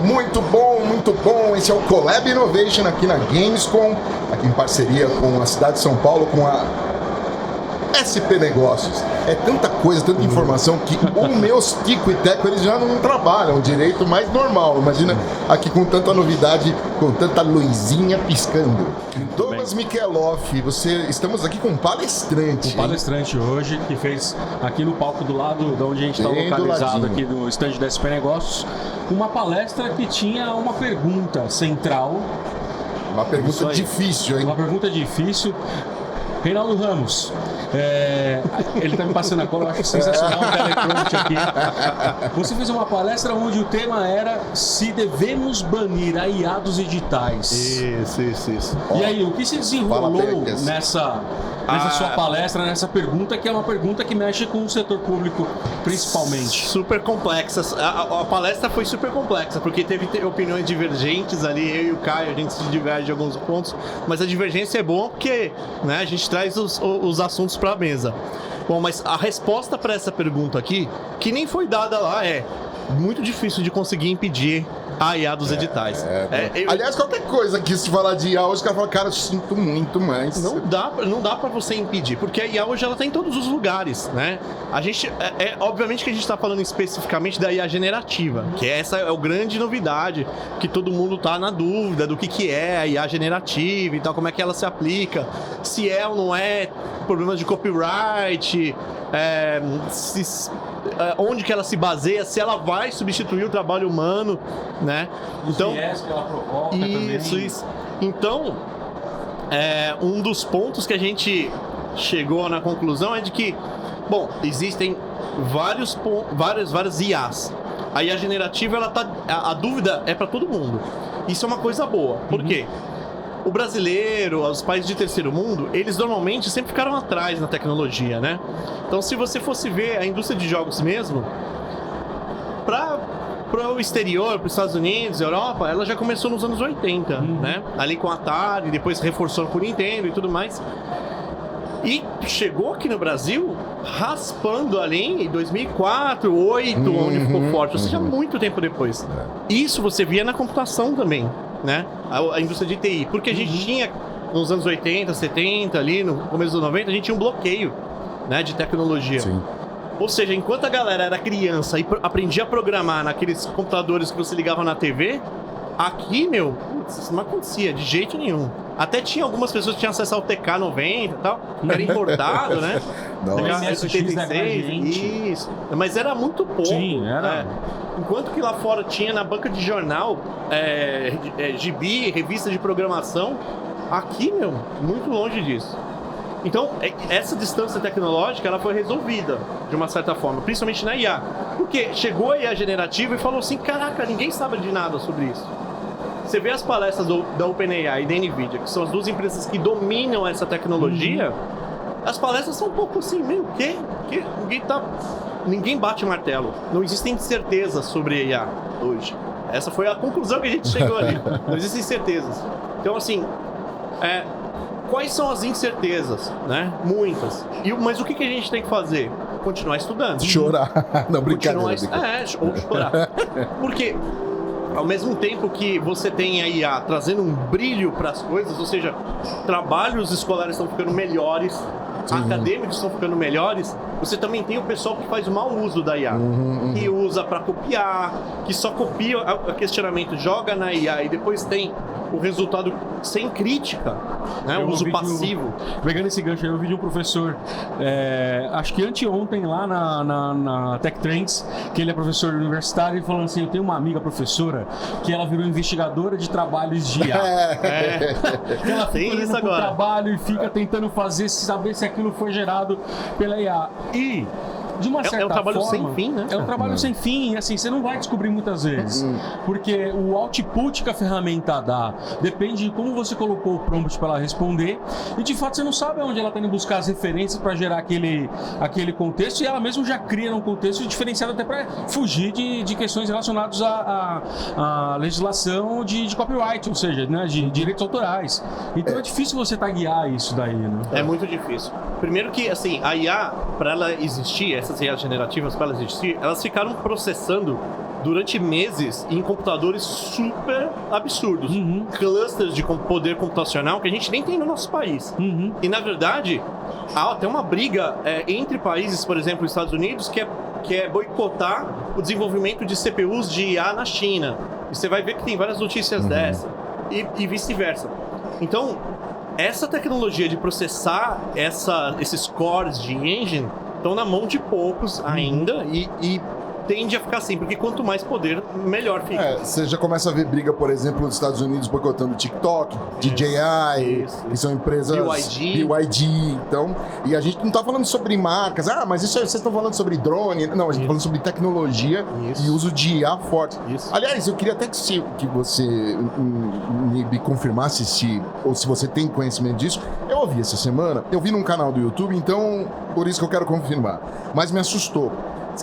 Muito bom. Esse é o Collab Innovation aqui na Gamescom, aqui em parceria com a cidade de São Paulo, com a SP Negócios. É tanta coisa, tanta informação que os meus Tico e Teco eles já não trabalham direito, mais normal. Imagina aqui com tanta novidade, com tanta luzinha piscando. Douglas Mikeloff, estamos aqui com um palestrante. Um palestrante hoje que fez aqui no palco do lado de onde a gente está localizado, aqui no stand da SP Negócios, uma palestra que tinha uma pergunta central. Uma pergunta difícil, hein? Uma pergunta difícil. Reinaldo Ramos, ele está me passando a cola, eu acho sensacional o teleprompter aqui. Você fez uma palestra onde o tema era se devemos banir a IA dos editais. Isso. E aí, o que se desenrolou nessa sua palestra, nessa pergunta, que é uma pergunta que mexe com o setor público, principalmente? Super complexa. A palestra foi super complexa, porque teve opiniões divergentes ali, eu e o Caio, a gente se diverge em alguns pontos, mas a divergência é boa porque, né, a gente traz os assuntos para a mesa. Bom, mas a resposta para essa pergunta aqui, que nem foi dada lá, é muito difícil de conseguir impedir a IA dos editais. Aliás, qualquer coisa que se falar de IA hoje, os caras falam, cara, eu sinto muito, mas... Não dá pra você impedir, porque a IA hoje ela tá em todos os lugares, né? A gente, obviamente que a gente tá falando especificamente da IA generativa, que essa é a grande novidade, que todo mundo tá na dúvida do que é a IA generativa e tal, como é que ela se aplica, se é ou não é, problemas de copyright, onde que ela se baseia, se ela vai substituir o trabalho humano, né? Então, que ela provoca isso. Então, um dos pontos que a gente chegou na conclusão é de que, bom, existem várias IAs. A IA generativa, a dúvida é para todo mundo. Isso é uma coisa boa. Por quê? O brasileiro, os países de terceiro mundo, eles normalmente sempre ficaram atrás na tecnologia, né? Então, se você fosse ver a indústria de jogos mesmo, para o exterior, para os Estados Unidos, Europa, ela já começou nos anos 80, né? Ali com a Atari, depois reforçou com o Nintendo e tudo mais. E chegou aqui no Brasil raspando ali em 2004, 2008, onde ficou forte, ou seja, muito tempo depois. Isso você via na computação também, né? A indústria de TI, porque a gente tinha nos anos 80, 70, ali no começo dos 90, a gente tinha um bloqueio, né, de tecnologia. Sim. Ou seja, enquanto a galera era criança e aprendia a programar naqueles computadores que você ligava na TV, aqui, isso não acontecia de jeito nenhum. Até tinha algumas pessoas que tinham acesso ao TK-90 e tal, era importado, né? TK-86, isso. Mas era muito pouco. Sim, era. Enquanto que lá fora tinha na banca de jornal, gibi, revista de programação, aqui, muito longe disso. Então, essa distância tecnológica, ela foi resolvida, de uma certa forma, principalmente na IA. Porque chegou a IA generativa e falou assim, caraca, ninguém sabe de nada sobre isso. Você vê as palestras da OpenAI e da NVIDIA, que são as duas empresas que dominam essa tecnologia, as palestras são um pouco assim, o quê? Ninguém bate martelo. Não existem certezas sobre a IA hoje. Essa foi a conclusão que a gente chegou ali. Não existem certezas. Então, assim, quais são as incertezas, né? Muitas. Mas o que a gente tem que fazer? Continuar estudando. Chorar. Não, brincadeira. Ou chorar. Porque, ao mesmo tempo que você tem a IA trazendo um brilho para as coisas, ou seja, trabalhos escolares estão ficando melhores, acadêmicos estão ficando melhores, você também tem o pessoal que faz o mau uso da IA, que usa para copiar, que só copia o questionamento, joga na IA e depois tem o resultado sem crítica, né? O uso passivo. Pegando esse gancho aí, eu vi de um professor, acho que anteontem lá na Tech Trends, que ele é professor universitário, e falando assim, eu tenho uma amiga professora que ela virou investigadora de trabalhos de IA. Ela fica olhando pro trabalho e fica tentando saber se aquilo foi gerado pela IA. E de uma certa forma... É um trabalho sem fim, né? É um trabalho sem fim, e assim, você não vai descobrir muitas vezes. Porque o output que a ferramenta dá depende de como você colocou o prompt para ela responder, e de fato você não sabe onde ela está indo buscar as referências para gerar aquele contexto, e ela mesmo já cria num contexto diferenciado até para fugir de questões relacionadas à legislação de copyright, ou seja, né, de direitos autorais. Então é difícil você guiar isso daí, né? É muito difícil. Primeiro que, assim, a IA, para ela existir, essas IAs generativas, para elas existirem, elas ficaram processando durante meses em computadores super absurdos. Clusters de poder computacional que a gente nem tem no nosso país. E, na verdade, há até uma briga entre países, por exemplo, os Estados Unidos, que é boicotar o desenvolvimento de CPUs de IA na China. E você vai ver que tem várias notícias dessa. E vice-versa. Então, essa tecnologia de processar esses cores de engine estão na mão de poucos ainda e tende a ficar assim, porque quanto mais poder, melhor fica. Você já começa a ver briga, por exemplo, nos Estados Unidos boicotando TikTok, DJI, que são empresas... BYD, então... E a gente não tá falando sobre marcas, mas isso vocês estão falando sobre drone. Não, a gente tá falando sobre tecnologia e uso de IA forte. Aliás, eu queria até que você me confirmasse se você tem conhecimento disso. Eu ouvi essa semana, eu vi num canal do YouTube, então por isso que eu quero confirmar. Mas me assustou.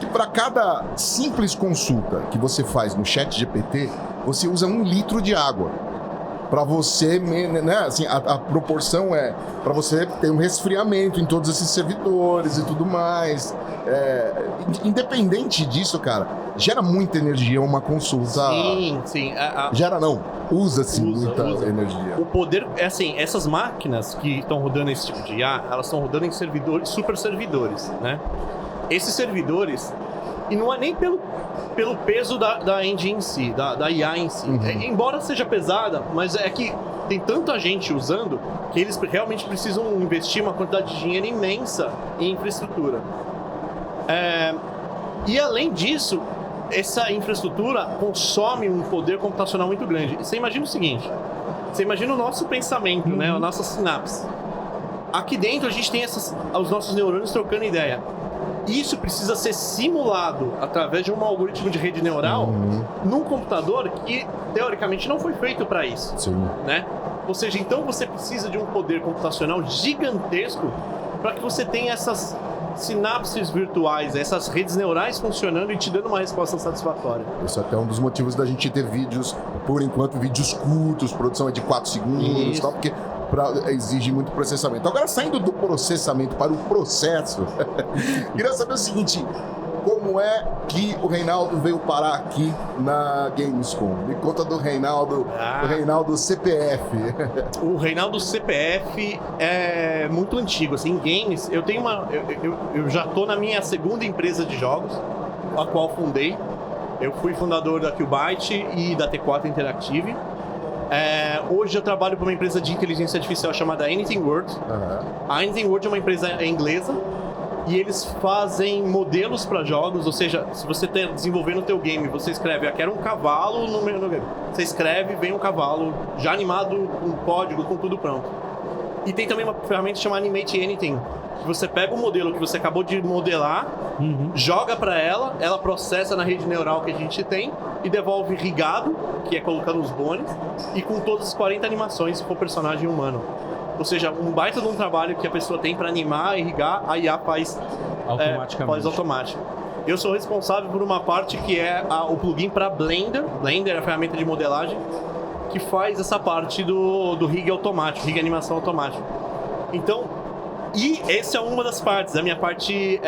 Que para cada simples consulta que você faz no ChatGPT, você usa 1 litro de água. Para você, né, assim, a proporção é para você ter um resfriamento em todos esses servidores e tudo mais. Independente disso, cara, gera muita energia uma consulta. Sim. Gera não, usa-se muita energia. O poder, assim, essas máquinas que estão rodando esse tipo de IA, elas estão rodando em servidores, super servidores, né? Esses servidores, e não é nem pelo peso da engine em si, da IA em si. Embora seja pesada, mas é que tem tanta gente usando que eles realmente precisam investir uma quantidade de dinheiro imensa em infraestrutura. E além disso, essa infraestrutura consome um poder computacional muito grande. E você imagina o seguinte, você imagina o nosso pensamento, né, a nossa sinapse. Aqui dentro a gente tem os nossos neurônios trocando ideia. Isso precisa ser simulado através de um algoritmo de rede neural num computador que, teoricamente, não foi feito para isso. Né? Ou seja, então você precisa de um poder computacional gigantesco para que você tenha essas sinapses virtuais, essas redes neurais funcionando e te dando uma resposta satisfatória. Isso é até um dos motivos da gente ter vídeos, por enquanto, vídeos curtos, produção é de 4 segundos, tal, porque exige muito processamento. Agora, saindo do processamento para o processo, queria saber o seguinte: como é que o Reinaldo veio parar aqui na Gamescom? Me conta do Reinaldo, do Reinaldo CPF. O Reinaldo CPF é muito antigo, assim, em games. Eu já estou na minha segunda empresa de jogos, a qual fundei. Eu fui fundador da Qbyte e da T4 Interactive. Hoje eu trabalho para uma empresa de inteligência artificial chamada Anything World. A Anything World é uma empresa inglesa e eles fazem modelos para jogos, ou seja, se você está desenvolvendo o teu game, você escreve, quero um cavalo no meu game. Você escreve, vem um cavalo já animado, com código, com tudo pronto. E tem também uma ferramenta chamada Animate Anything, que você pega o modelo que você acabou de modelar, joga para ela processa na rede neural que a gente tem e devolve rigado, que é colocando os bones, e com todas as 40 animações se for personagem humano. Ou seja, um baita de um trabalho que a pessoa tem para animar e irrigar, a IA faz automático. Eu sou responsável por uma parte que é o plugin para Blender. Blender é a ferramenta de modelagem que faz essa parte do rig automático, rig animação automática. Então, e essa é uma das partes, a minha parte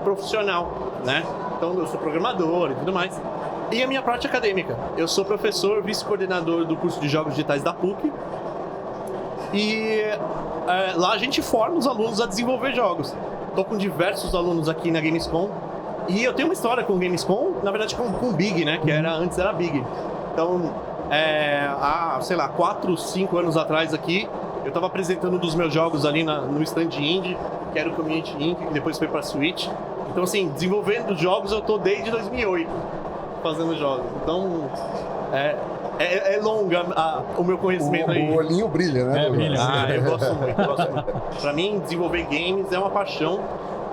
profissional, né? Então eu sou programador e tudo mais. E a minha parte acadêmica. Eu sou professor, vice-coordenador do curso de jogos digitais da PUC. E lá a gente forma os alunos a desenvolver jogos. Estou com diversos alunos aqui na Gamescom. E eu tenho uma história com o Gamescom, na verdade com o Big, né? Que antes era Big. Então, há, 4, 5 anos atrás aqui, eu estava apresentando um dos meus jogos ali no stand indie, que era o Community Inc., que depois foi para Switch. Então, assim, desenvolvendo jogos eu estou desde 2008 fazendo jogos. Então, é longa o meu conhecimento aí. O olhinho brilha, né? Brilha. Eu gosto muito. Pra mim, desenvolver games é uma paixão.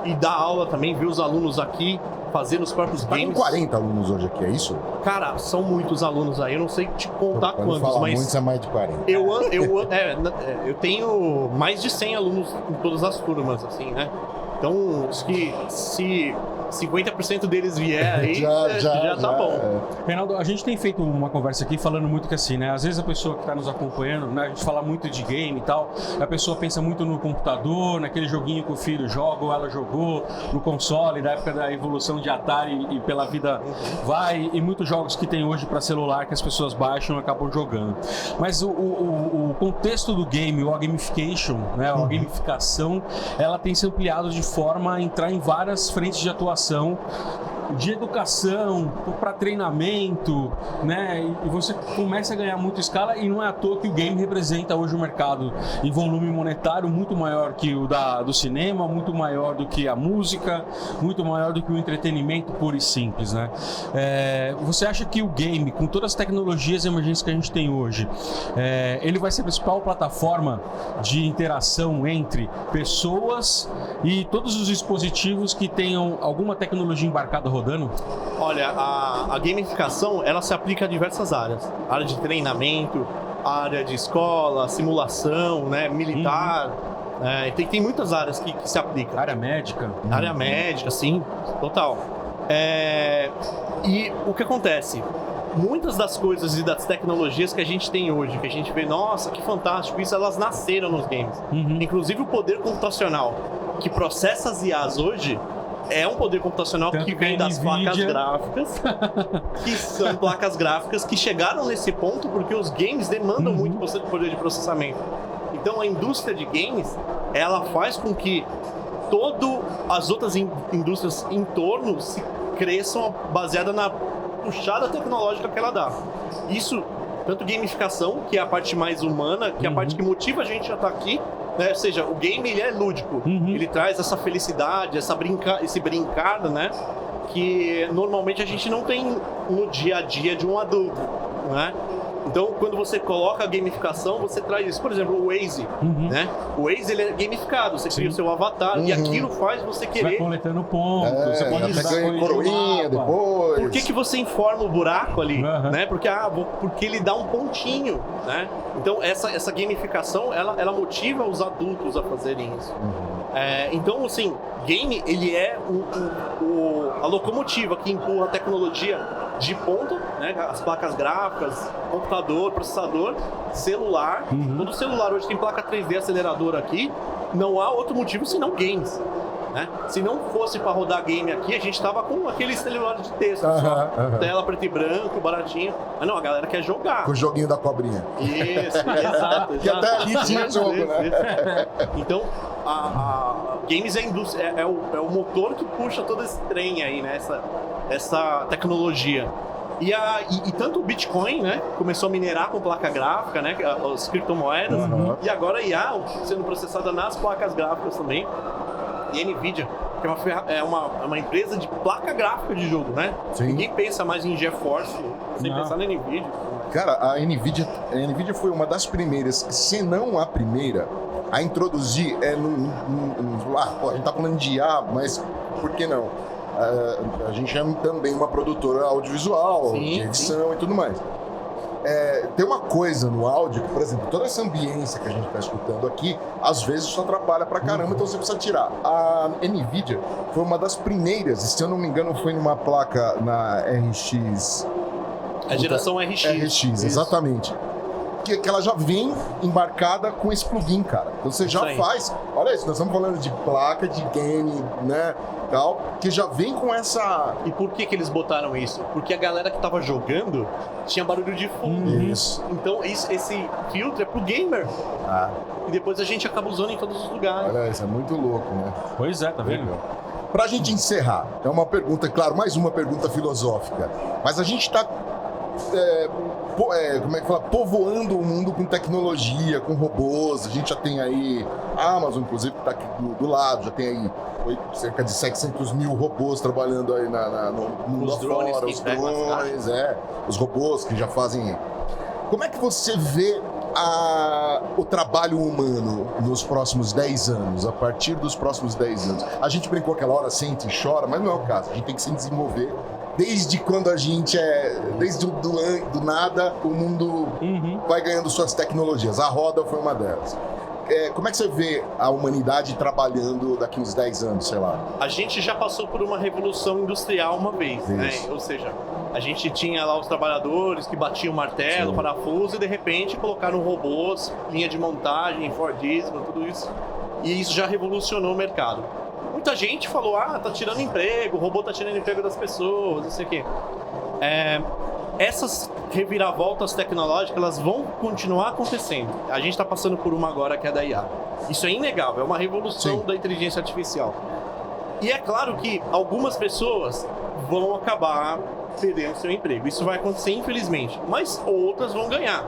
E dar aula também, ver os alunos aqui fazendo os próprios games. Tem 40 alunos hoje aqui, é isso? Cara, são muitos alunos aí. Eu não sei te contar quantos, mas... muitos é mais de 40. Eu tenho mais de 100 alunos em todas as turmas, assim, né? Então, acho que se 50% deles vier aí, já tá bom. Reinaldo, a gente tem feito uma conversa aqui falando muito que assim, né? Às vezes a pessoa que está nos acompanhando, né? A gente fala muito de game e tal, a pessoa pensa muito no computador, naquele joguinho que o filho joga ou ela jogou, no console, da época da evolução de Atari e pela vida vai, e muitos jogos que tem hoje para celular que as pessoas baixam e acabam jogando. Mas o contexto do game, a gamification, né? A gamificação, ela tem se ampliado de forma a entrar em várias frentes de atuação, de educação, para treinamento, né? E você começa a ganhar muita escala, e não é à toa que o game representa hoje o mercado em volume monetário muito maior que o do cinema, muito maior do que a música, muito maior do que o entretenimento puro e simples, né? Você acha que o game, com todas as tecnologias emergentes que a gente tem hoje, ele vai ser a principal plataforma de interação entre pessoas e todos os dispositivos que tenham alguma tecnologia embarcada rodando? Olha, a gamificação, ela se aplica a diversas áreas. Área de treinamento, área de escola, simulação, né, militar. Tem muitas áreas que se aplicam. Área médica. Área médica, sim, total. E o que acontece? Muitas das coisas e das tecnologias que a gente tem hoje, que a gente vê, nossa, que fantástico, isso, elas nasceram nos games. Inclusive o poder computacional que processa as IAs hoje é um poder computacional que vem das placas gráficas, que são placas gráficas que chegaram nesse ponto porque os games demandam muito poder de processamento. Então a indústria de games, ela faz com que todas as outras indústrias em torno se cresçam baseada na puxada tecnológica que ela dá. Isso, tanto gamificação, que é a parte mais humana, que é a parte que motiva a gente a estar aqui, né? Ou seja, o game, ele é lúdico, ele traz essa felicidade, esse brincar, né? Que normalmente a gente não tem no dia a dia de um adulto, né? Então, quando você coloca a gamificação, você traz isso. Por exemplo, o Waze, né? O Waze, ele é gamificado. Você cria o seu avatar e aquilo faz você querer... Vai coletando pontos, você pode até ganha coroinha depois. Por que você informa o buraco ali, né? Porque ele dá um pontinho, né? Então, essa gamificação, ela motiva os adultos a fazerem isso. Então, assim, game, ele é a locomotiva que empurra a tecnologia de ponta, né? As placas gráficas, computador, processador, celular. Todo celular hoje tem placa 3D aceleradora aqui. Não há outro motivo senão games, né? Se não fosse para rodar game aqui, a gente tava com aquele celular de texto, tela preto e branco, baratinho. Mas não, a galera quer jogar. Com o joguinho da cobrinha. Isso, exato. Que até aqui tinha jogo, né? Então, a games é a indústria, é o motor que puxa todo esse trem aí, né? Essa tecnologia. E tanto o Bitcoin, né, começou a minerar com placa gráfica, né, as criptomoedas, e agora a IA sendo processada nas placas gráficas também. E a NVIDIA, que é uma empresa de placa gráfica de jogo, né? Sim. Ninguém pensa mais em GeForce sem pensar na NVIDIA. Cara, a NVIDIA foi uma das primeiras, se não a primeira, a introduzir a gente tá falando de IA, mas por que não? A gente é também uma produtora audiovisual, de edição e tudo mais. Tem uma coisa no áudio que, por exemplo, toda essa ambiência que a gente está escutando aqui, às vezes isso atrapalha pra caramba, então você precisa tirar. A NVIDIA foi uma das primeiras, se eu não me engano, foi numa placa na RX... A geração RX. RX, exatamente. Que ela já vem embarcada com esse plugin, cara. Então você já faz... Olha isso, nós estamos falando de placa, de game, né, tal, que já vem com essa... E por que eles botaram isso? Porque a galera que tava jogando tinha barulho de fundo. Isso. Então esse filtro é pro gamer. E depois a gente acaba usando em todos os lugares. Olha, isso é muito louco, né? Pois é, tá vendo? Pra gente encerrar, é uma pergunta, claro, mais uma pergunta filosófica, mas a gente tá... como é que fala? Povoando o mundo com tecnologia, com robôs. A gente já tem aí a Amazon, inclusive, que tá aqui do lado, já tem aí cerca de 700 mil robôs trabalhando aí no mundo afora, os drones, os robôs que já fazem. Como é que você vê o trabalho humano nos próximos 10 anos, a partir dos próximos 10 anos? A gente brincou aquela hora, sente e chora, mas não é o caso. A gente tem que se desenvolver. Desde quando a gente desde do nada, o mundo vai ganhando suas tecnologias. A roda foi uma delas. como é que você vê a humanidade trabalhando daqui uns 10 anos, sei lá? A gente já passou por uma revolução industrial uma vez, né? Ou seja, a gente tinha lá os trabalhadores que batiam martelo, parafuso e de repente colocaram robôs, linha de montagem, Fordismo, tudo isso. E isso já revolucionou o mercado. Muita gente falou, tá tirando emprego, o robô tá tirando emprego das pessoas, não sei o quê. Essas reviravoltas tecnológicas, elas vão continuar acontecendo. A gente está passando por uma agora que é da IA. Isso é inegável, é uma revolução da inteligência artificial. E é claro que algumas pessoas vão acabar perdendo seu emprego. Isso vai acontecer, infelizmente. Mas outras vão ganhar.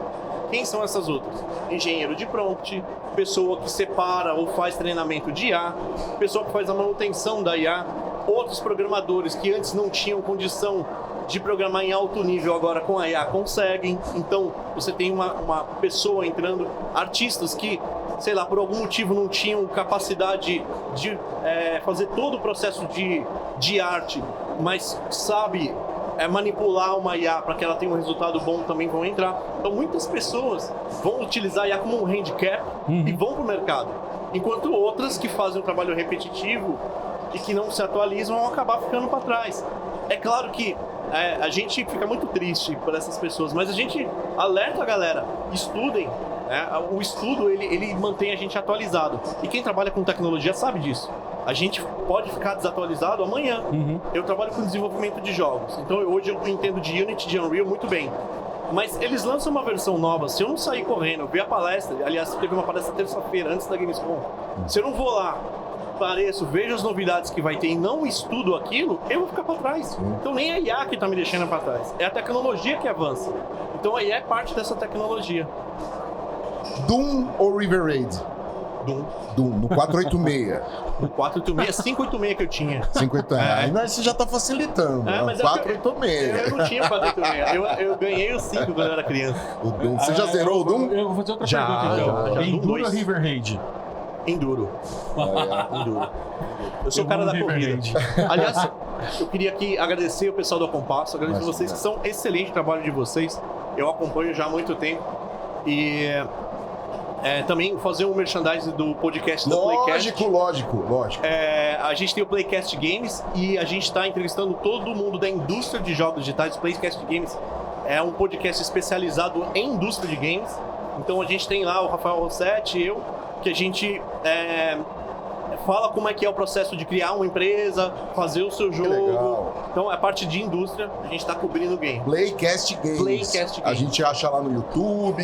Quem são essas outras? Engenheiro de prompt, pessoa que separa ou faz treinamento de IA, pessoa que faz a manutenção da IA, outros programadores que antes não tinham condição de programar em alto nível, agora com a IA conseguem. Então você tem uma pessoa entrando, artistas que, sei lá, por algum motivo não tinham capacidade de fazer todo o processo de arte, mas sabe manipular uma IA para que ela tenha um resultado bom, também vão entrar. Então muitas pessoas vão utilizar a IA como um handicap e vão para o mercado, enquanto outras que fazem um trabalho repetitivo e que não se atualizam vão acabar ficando para trás. É claro que a gente fica muito triste por essas pessoas, mas a gente alerta a galera, estudem. O estudo, ele mantém a gente atualizado. E quem trabalha com tecnologia sabe disso. A gente pode ficar desatualizado amanhã. Eu trabalho com desenvolvimento de jogos, então hoje eu entendo de Unity, de Unreal muito bem. Mas eles lançam uma versão nova, se eu não sair correndo, eu ver a palestra, aliás, teve uma palestra terça-feira, antes da Gamescom. Se eu não vou lá, apareço, vejo as novidades que vai ter e não estudo aquilo, eu vou ficar para trás. Então nem a IA que está me deixando para trás, é a tecnologia que avança. Então a IA é parte dessa tecnologia. Doom ou River Raid? Doom, no 486. No 486, 586 que eu tinha. 586. Mas você já tá facilitando. Mas 486. Eu não tinha 486. Eu ganhei o 5 quando eu era criança. O Doom. Você já zerou o Doom? Eu vou fazer outra pergunta então. Já. Enduro ou River Raid? Enduro. Enduro. Eu sou o cara da corrida. Aliás, eu queria aqui agradecer o pessoal do Compasso, agradecer vocês, que são excelente o trabalho de vocês. Eu acompanho já há muito tempo. E também fazer um merchandising do podcast da Playcast. Lógico. A gente tem o Playcast Games e a gente está entrevistando todo mundo da indústria de jogos digitais. O Playcast Games é um podcast especializado em indústria de games. Então a gente tem lá o Rafael Rossetti e eu, que a gente fala como é que é o processo de criar uma empresa, fazer o seu jogo. Legal. Então, a parte de indústria, a gente está cobrindo o game. Playcast Games. A gente acha lá no YouTube.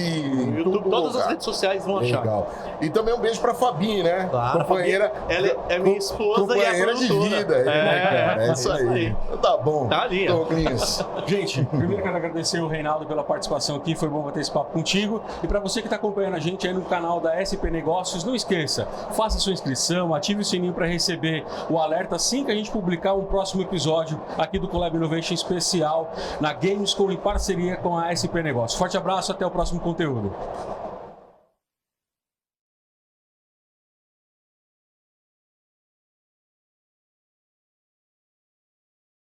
Todas as redes sociais vão achar. Legal. E também um beijo pra Fabi, né? Claro, companheira. Ela é minha esposa e a companheira de vida. É isso aí. Tá bom. Tá ali. Gente, primeiro quero agradecer o Reinaldo pela participação aqui. Foi bom bater esse papo contigo. E para você que está acompanhando a gente aí no canal da SP Negócios, não esqueça, faça sua inscrição, ative o sininho para receber o alerta assim que a gente publicar um próximo episódio aqui do Collab Innovation especial na Gamescom em parceria com a SP Negócios. Forte abraço, até o próximo conteúdo.